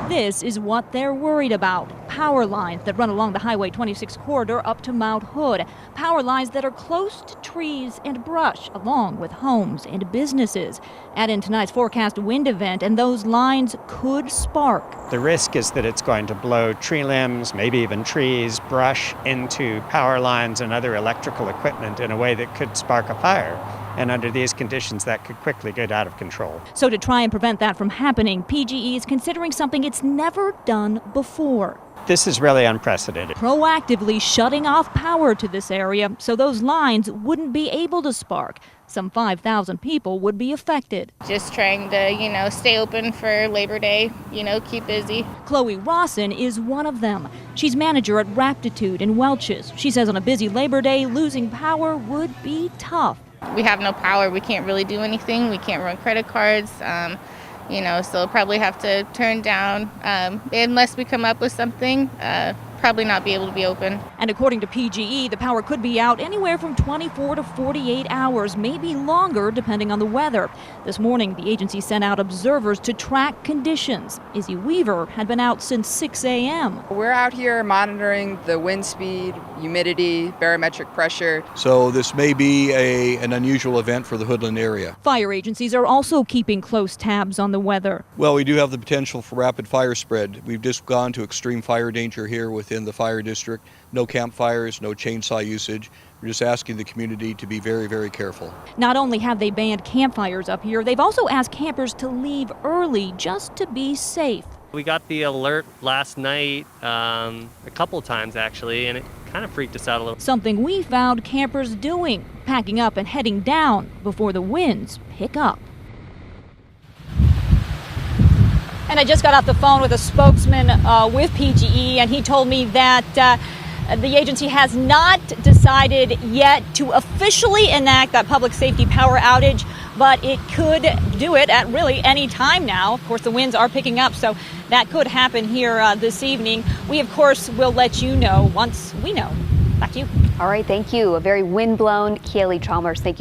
This is what they're worried about. Power lines that run along the Highway 26 corridor up to Mount Hood. Power lines that are close to trees and brush, along with homes and businesses. Add in tonight's forecast wind event, and those lines could spark. The risk is that it's going to blow tree limbs, maybe even trees, brush into power lines and other electrical equipment in a way that could spark a fire. And under these conditions, that could quickly get out of control. So to try and prevent that from happening, PGE is considering something it's never done before. This is really unprecedented. Proactively shutting off power to this area so those lines wouldn't be able to spark. Some 5,000 people would be affected. Just trying to, stay open for Labor Day, keep busy. Chloe Rawson is one of them. She's manager at Raptitude in Welch's. She says on a busy Labor Day, losing power would be tough. We have no power. We can't really do anything. We can't run credit cards, so probably have to turn down unless we come up with something. Probably not be able to be open. And according to PGE, the power could be out anywhere from 24 to 48 hours, maybe longer depending on the weather. This morning, the agency sent out observers to track conditions. Izzy Weaver had been out since 6 a.m. We're out here monitoring the wind speed, humidity, barometric pressure. So this may be an unusual event for the Hoodland area. Fire agencies are also keeping close tabs on the weather. Well, we do have the potential for rapid fire spread. We've just gone to extreme fire danger here within the fire district. No campfires, no chainsaw usage. We're just asking the community to be very, very careful. Not only have they banned campfires up here, they've also asked campers to leave early just to be safe. We got the alert last night a couple times actually, and it kind of freaked us out a little. Something we found campers doing, packing up and heading down before the winds pick up. And I just got off the phone with a spokesman with PGE, and he told me that the agency has not decided yet to officially enact that public safety power outage, but it could do it at really any time now. Of course, the winds are picking up, so that could happen here this evening. We, of course, will let you know once we know. Back to you. All right, thank you. A very windblown Keely Chalmers. Thank you.